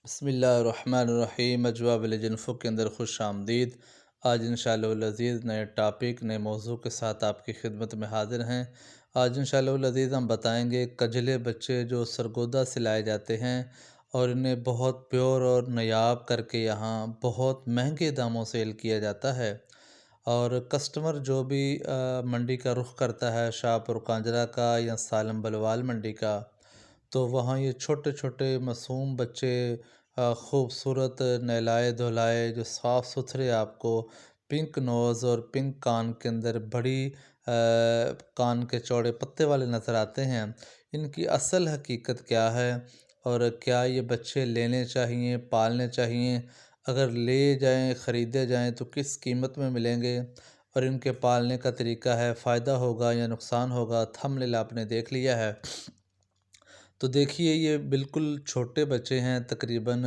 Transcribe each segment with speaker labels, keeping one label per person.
Speaker 1: بسم اللہ الرحمن الرحیم۔ اجوا ولیج انفو کے اندر خوش آمدید۔ آج انشاءاللہ العزیز نئے ٹاپک نئے موضوع کے ساتھ آپ کی خدمت میں حاضر ہیں۔ آج انشاءاللہ العزیز ہم بتائیں گے کجلے بچے جو سرگودا سے لائے جاتے ہیں اور انہیں بہت پیور اور نایاب کر کے یہاں بہت مہنگے داموں سیل کیا جاتا ہے، اور کسٹمر جو بھی منڈی کا رخ کرتا ہے، شاہپور کانجرا کا یا سالم بلوال منڈی کا، تو وہاں یہ چھوٹے چھوٹے معصوم بچے خوبصورت نہلائے دھلائے جو صاف ستھرے آپ کو پنک نوز اور پنک کان کے اندر بڑی کان کے چوڑے پتے والے نظر آتے ہیں۔ ان کی اصل حقیقت کیا ہے اور کیا یہ بچے لینے چاہیے، پالنے چاہیے؟ اگر لے جائیں، خریدے جائیں تو کس قیمت میں ملیں گے، اور ان کے پالنے کا طریقہ ہے، فائدہ ہوگا یا نقصان ہوگا؟ تھمبنیل آپ نے دیکھ لیا ہے۔ تو دیکھیے یہ بالکل چھوٹے بچے ہیں، تقریباً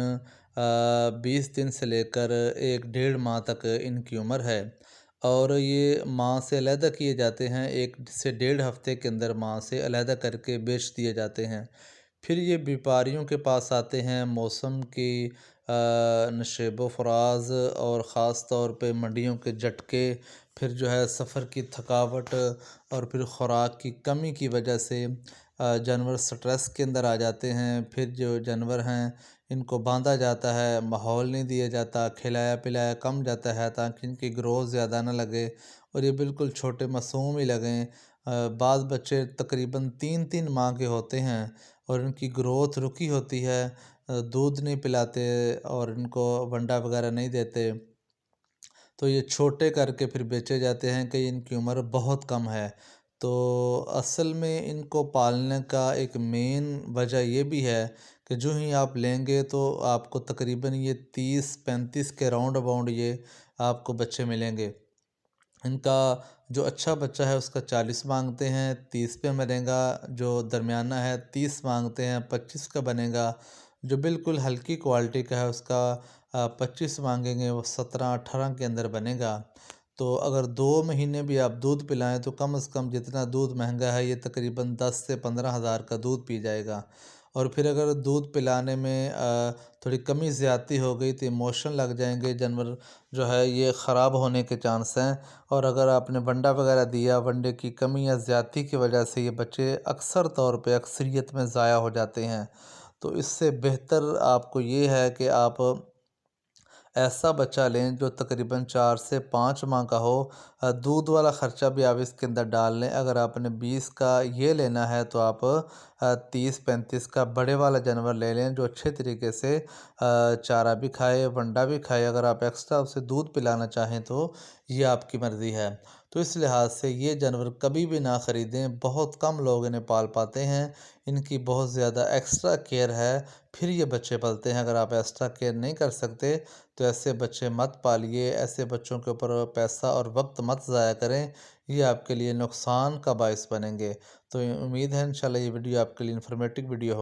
Speaker 1: 20 دن سے لے کر 1 ڈیڑھ ماہ تک ان کی عمر ہے، اور یہ ماں سے علیحدہ کیے جاتے ہیں۔ 1 سے 1.5 ہفتے کے اندر ماں سے علیحدہ کر کے بیچ دیے جاتے ہیں۔ پھر یہ بیپاریوں کے پاس آتے ہیں۔ موسم کی نشیب و فراز اور خاص طور پہ منڈیوں کے جھٹکے، پھر جو ہے سفر کی تھکاوٹ اور پھر خوراک کی کمی کی وجہ سے جانور سٹریس کے اندر آ جاتے ہیں۔ پھر جو جانور ہیں ان کو باندھا جاتا ہے، ماحول نہیں دیا جاتا، کھلایا پلایا کم جاتا ہے تاکہ ان کی گروتھ زیادہ نہ لگے اور یہ بالکل چھوٹے معصوم ہی لگیں۔ بعض بچے تقریباً 3 ماہ کے ہوتے ہیں اور ان کی گروتھ رکی ہوتی ہے، دودھ نہیں پلاتے اور ان کو ونڈا وغیرہ نہیں دیتے، تو یہ چھوٹے کر کے پھر بیچے جاتے ہیں کہ ان کی عمر بہت کم ہے۔ تو اصل میں ان کو پالنے کا ایک مین وجہ یہ بھی ہے کہ جو ہی آپ لیں گے تو آپ کو تقریباً یہ 30-35 کے راؤنڈ اباؤنڈ یہ آپ کو بچے ملیں گے۔ ان کا جو اچھا بچہ ہے اس کا 40 مانگتے ہیں، 30 پہ بنے گا۔ جو درمیانہ ہے 30 مانگتے ہیں، 25 کا بنے گا۔ جو بالکل ہلکی کوالٹی کا ہے اس کا 25 مانگیں گے، وہ 17-18 کے اندر بنے گا۔ تو اگر 2 مہینے بھی آپ دودھ پلائیں تو کم از کم جتنا دودھ مہنگا ہے یہ تقریباً 10 سے 15 ہزار کا دودھ پی جائے گا۔ اور پھر اگر دودھ پلانے میں تھوڑی کمی زیادتی ہو گئی تو ایموشن لگ جائیں گے، جانور جو ہے یہ خراب ہونے کے چانس ہیں۔ اور اگر آپ نے ونڈا وغیرہ دیا، ونڈے کی کمی یا زیادتی کی وجہ سے یہ بچے اکثر طور پہ اکثریت میں ضائع ہو جاتے ہیں۔ تو اس سے بہتر آپ کو یہ ہے کہ آپ ایسا بچہ لیں جو تقریباً 4 سے 5 ماہ کا ہو۔ دودھ والا خرچہ بھی آپ اس کے اندر ڈال لیں۔ اگر آپ نے 20 کا یہ لینا ہے تو آپ 30-35 کا بڑے والا جانور لے لیں جو اچھے طریقے سے چارہ بھی کھائے، ونڈا بھی کھائے۔ اگر آپ ایکسٹرا اسے دودھ پلانا چاہیں تو یہ آپ کی مرضی ہے۔ تو اس لحاظ سے یہ جانور کبھی بھی نہ خریدیں، بہت کم لوگ انہیں پال پاتے ہیں۔ ان کی بہت زیادہ ایکسٹرا کیئر ہے، پھر یہ بچے پلتے ہیں۔ اگر آپ ایکسٹرا کیئر نہیں کر سکتے تو ایسے بچے مت پالیے، ایسے بچوں کے اوپر پیسہ اور وقت مت ضائع کریں، یہ آپ کے لیے نقصان کا باعث بنیں گے۔ تو امید ہے انشاءاللہ یہ ویڈیو آپ کے لیے انفارمیٹو ویڈیو ہو۔